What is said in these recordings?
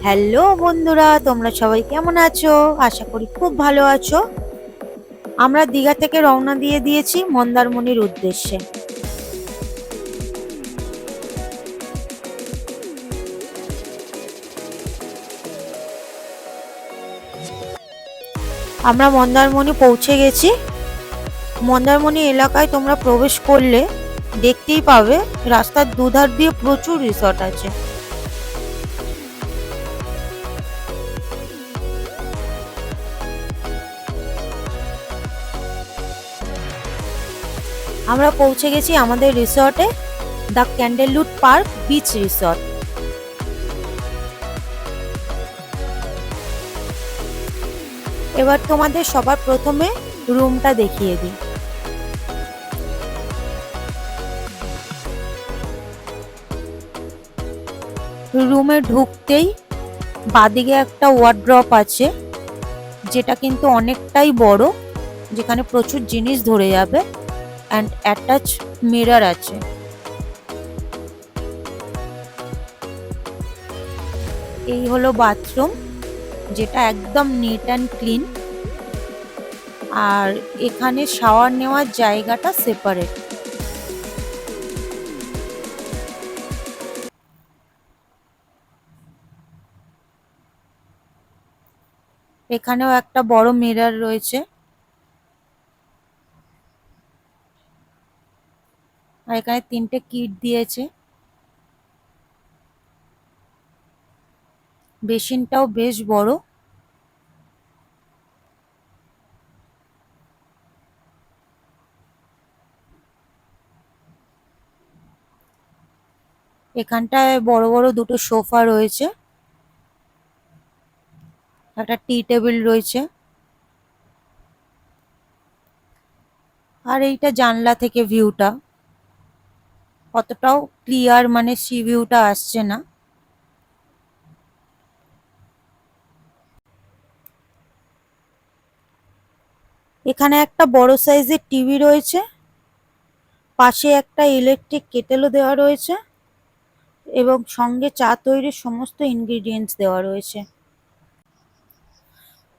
Hello বন্ধুরা, তোমরা সবাই কেমন আছো? আশা করি খুব ভালো আছো। আমরা দীঘা থেকে রওনা দিয়ে দিয়েছি মন্দারমণির উদ্দেশ্যে। আমরা মন্দারমণি পৌঁছে গেছি। মন্দারমণি এলাকায় তোমরা প্রবেশ করলে দেখতেই পাবে রাস্তার দুধার দিয়ে প্রচুর রিসর্ট আছে। আমরা পৌঁছে গেছি আমাদের রিসর্টে, দ্য ক্যান্ডেলউড পার্ক বিচ রিসর্ট। এবার তোমাদের সবার প্রথমে রুমটা দেখিয়ে দিই। রুমে ঢুকতেই বাদিকে একটা ওয়ার্ড্রপ আছে, যেটা কিন্তু অনেকটাই বড়, যেখানে প্রচুর জিনিস ধরে যাবে, অ্যান্ড অ্যাটাচ মিরর আছে। এই হলো বাথরুম, যেটা একদম নিট অ্যান্ড ক্লিন, আর এখানে শাওয়ার নেওয়ার জায়গাটা সেপারেট। এখানেও একটা বড় মিরর রয়েছে, আর এখানে 3টে কিট দিয়েছে। বেসিনটাও বেশ বড়। এখানটায় বড় বড় দুটো সোফা রয়েছে, একটা টি টেবিল রয়েছে, আর এইটা জানলা থেকে ভিউটা অতটাও ক্লিয়ার, মানে সি ভিউটা আসছে না। এখানে একটা বড় সাইজের টিভি রয়েছে, পাশে একটা ইলেকট্রিক কেটেলও দেওয়া রয়েছে, এবং সঙ্গে চা তৈরির সমস্ত ইনগ্রিডিয়েন্টস দেওয়া রয়েছে।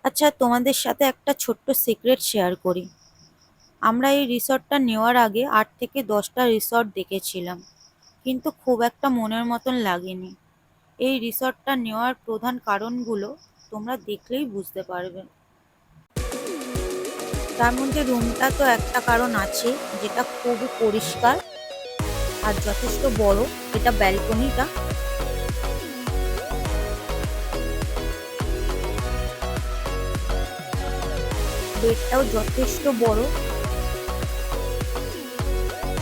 আচ্ছা, তোমাদের সাথে একটা ছোট্ট সিক্রেট শেয়ার করি। আমরা এই রিসর্টটা নেওয়ার আগে 8 থেকে 10টা রিসর্ট দেখেছিলাম, কিন্তু খুব একটা মনের মতন লাগেনি। এই রিসর্টটা নেওয়ার প্রধান কারণগুলো তোমরা দেখলেই বুঝতে পারবে। তার মধ্যে রুমটা তো একটা কারণ আছে, যেটা খুবই পরিষ্কার আর যথেষ্ট বড়। এটা ব্যালকনিটা। বেডটাও যথেষ্ট বড়,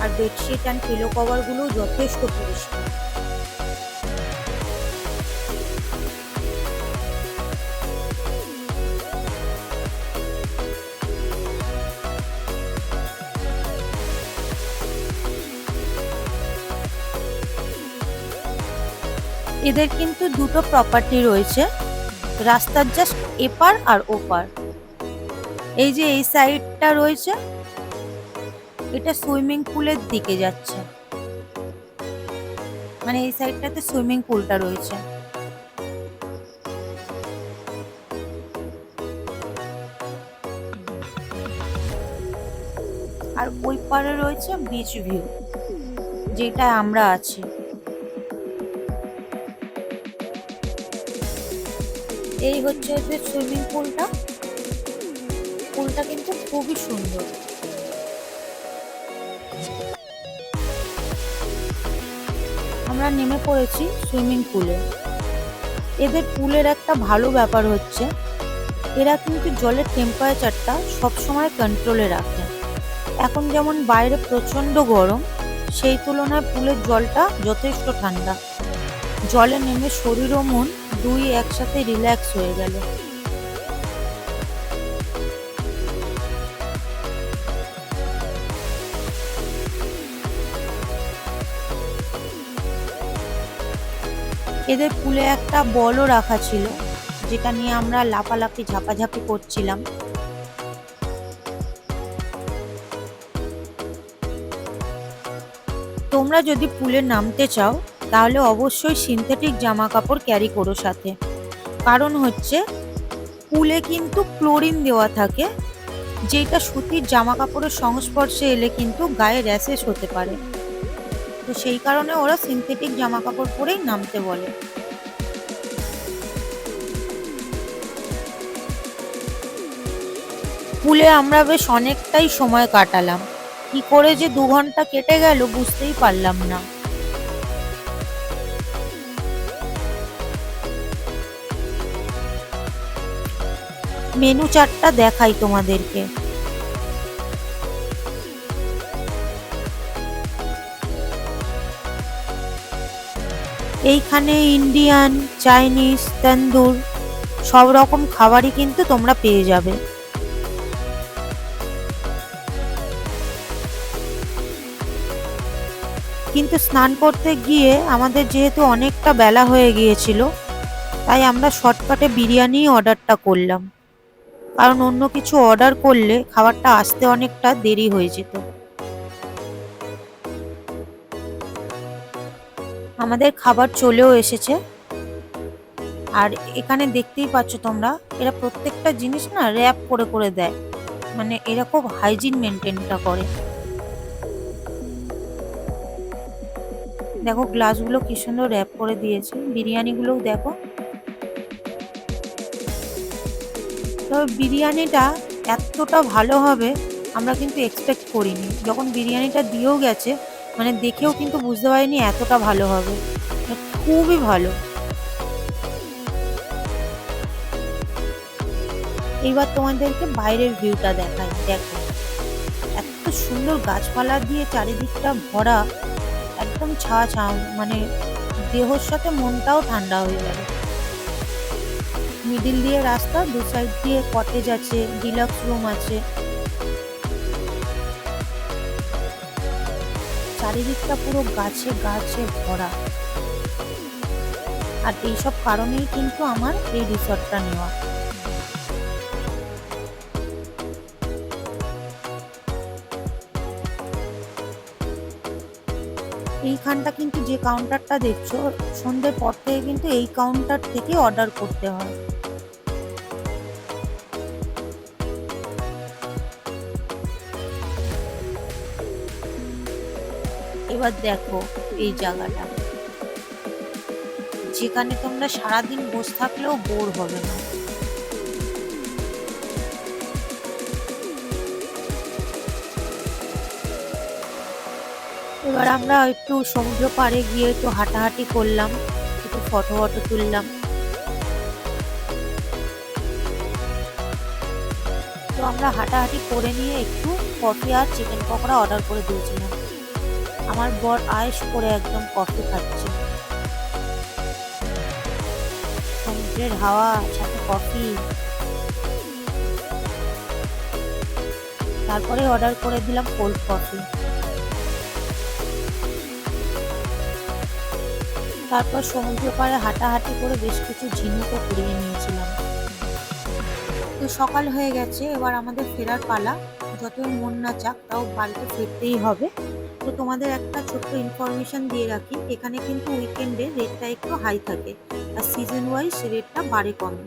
আর বেডশিট অ্যান্ড পিলো কভার গুলো যথেষ্ট পরিষ্কার। এদের কিন্তু দুটো প্রপার্টি রয়েছে, রাস্তার জাস্ট এপার আর ওপার। এই যে এই সাইডটা রয়েছে, এটা সুইমিং পুলের দিকে যাচ্ছে, মানে এই সাইডটাতে সুইমিং পুলটা রয়েছে। আর ওই পারে রয়েছে বিচ ভিউ, যেটায় আমরা আছি। এই হচ্ছে এদের সুইমিং পুলটা। পুলটা কিন্তু খুবই সুন্দর। আমরা নেমে পড়েছি সুইমিং পুলে। এদের পুলের একটা ভালো ব্যাপার হচ্ছে, এরা কিন্তু জলের টেম্পারেচারটা সবসময় কন্ট্রোলে রাখে। এখন যেমন বাইরে প্রচণ্ড গরম, সেই তুলনায় পুলের জলটা যথেষ্ট ঠান্ডা। জলে নেমে শরীর ও মন দুই একসাথে রিল্যাক্স হয়ে গেল। এদের পুলে একটা বলও রাখা ছিল, যেটা নিয়ে আমরা লাফালাফি ঝাপাঝাপি করছিলাম। তোমরা যদি পুলে নামতে চাও, তাহলে অবশ্যই সিনথেটিক জামা কাপড় ক্যারি করো সাথে। কারণ হচ্ছে পুলে কিন্তু ক্লোরিন দেওয়া থাকে, যেটা সুতির জামা কাপড়ের সংস্পর্শে এলে কিন্তু গায়ে র্যাশেস হতে পারে। তো সেই কারণে ওরা সিনথেটিক জামা কাপড় পরেই নামতে বলে। পুলে আমরা বেশ অনেকটাই সময় কাটালাম, কি করে যে 2 ঘন্টা কেটে গেল বুঝতেই পারলাম না। মেনু চার্টটা দেখাই তোমাদেরকে। এইখানে ইন্ডিয়ান, চাইনিজ, তন্দুর সব রকম খাবারই কিন্তু তোমরা পেয়ে যাবে। কিন্তু স্নান করতে গিয়ে আমাদের যেহেতু অনেকটা বেলা হয়ে গিয়েছিল, তাই আমরা শর্টকাটে বিরিয়ানি অর্ডারটা করলাম, কারণ অন্য কিছু অর্ডার করলে খাবারটা আসতে অনেকটা দেরি হয়ে যেত। আমাদের খাবার চলেও এসেছে। আর এখানে দেখতেই পাচ্ছ তোমরা, এরা প্রত্যেকটা জিনিস না র্যাপ করে করে দেয়, মানে এরা খুব হাইজিন মেনটেনটা করে। দেখো গ্লাসগুলো কি সুন্দর র্যাপ করে দিয়েছে, বিরিয়ানিগুলোও দেখো। তবে বিরিয়ানিটা এতটা ভালো হবে আমরা কিন্তু এক্সপেক্ট করিনি। যখন বিরিয়ানিটা দিয়েও গেছে, মানে দেখেও কিন্তু বুঝতে পারিনি এতটা ভালো হবে, খুবই ভালো। এইবার তোমাদেরকে বাইরের ভিউটা দেখাই। দেখো এত সুন্দর গাছপালা দিয়ে চারিদিকটা ভরা, একদম ছাওয়া ছাওয়া, মানে দেহর সাথে মনটাও ঠান্ডা হয়ে যাবে। মিডিল দিয়ে রাস্তা, দু সাইড দিয়ে কটেজ আছে, ডিলাক্স রুম আছে, চারিদিকটা পুরো গাছে গাছে ভরা। আর এইসব কারণেই কিন্তু আমার এই রিসর্টটা নেওয়া। এইখানটা কিন্তু যে কাউন্টারটা দেখছো, সন্ধ্যের পর থেকে কিন্তু এই কাউন্টার থেকে অর্ডার করতে হয়। এবার দেখো এই জায়গাটা, যেখানে তোমরা সারাদিন বসে থাকলেও বোর হবে না। এবার আমরা একটু সমুদ্র পাড়ে গিয়ে একটু হাঁটাহাঁটি করলাম, একটু ফটো ফটো তুললাম। তো আমরা হাঁটাহাঁটি করে নিয়ে একটু কফি আর চিকেন পকোড়া অর্ডার করে দিয়েছিলাম। আমার বর আয়েশ করে একদম কফি খাচ্ছে, সমুদ্রের হাওয়া সাথে কফি। তারপরে অর্ডার করে দিলাম কোল্ড কফি। তারপর সমুদ্র পাড়ে হাঁটাহাঁটি করে বেশ কিছু ঝিনুকও কুড়িয়ে নিয়েছিলাম। তো সকাল হয়ে গেছে, এবার আমাদের ফেরার পালা। যতই মন না চাক তাও বাড়িতে ফিরতেই হবে। তো তোমাদের একটা ছোট্ট ইনফরমেশন দিয়ে রাখি, এখানে কিন্তু উইকেন্ডে রেটটা একটু হাই থাকে, আর সিজন ওয়াইজ রেটটা বাড়ে কমে।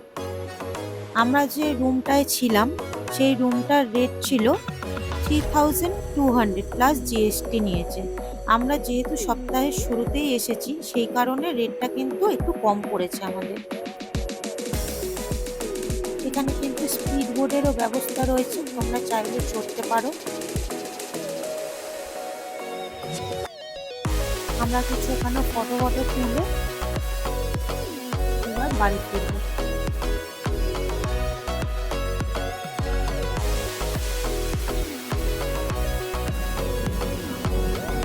আমরা যে রুমটায় ছিলাম সেই রুমটার রেট ছিল 3200 প্লাস জিএসটি নিয়েছে। আমরা যেহেতু সপ্তাহের শুরুতেই এসেছি, সেই কারণে রেটটা কিন্তু একটু কম পড়েছে আমাদের। এখানে কিন্তু স্পিড বোটেরও ব্যবস্থা রয়েছে, তোমরা চাইলে চড়তে পারো। আমরা কিছু এখানে ফটো ফটো তুলে এবার বাড়ি ফিরবো।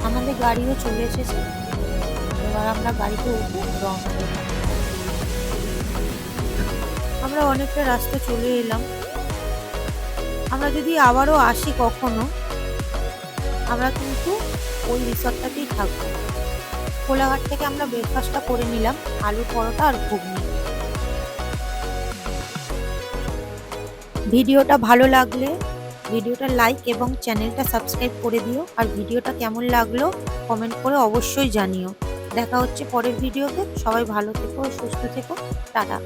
আমাদের গাড়িও চলে এসেছে, এবার আমরা গাড়িতে উঠে রওনা দিলাম। আমরা অনেকটা রাস্তা চলে এলাম। আমরা যদি আবারও আসি কখনো, আমরা কিন্তু ওই রিসর্টটাতেই থাকবো। কোলাঘাট থেকে আমরা ব্রেকফাস্টটা করে নিলাম, আলু পরোটা আর ঘুগনি। ভিডিওটা ভালো লাগলে ভিডিওটা লাইক এবং চ্যানেলটা সাবস্ক্রাইব করে দিও। আর ভিডিওটা কেমন লাগলো কমেন্ট করে অবশ্যই জানিও। দেখা হচ্ছে পরের ভিডিওতে। সবাই ভালো থেকো, সুস্থ থেকো, টাটা।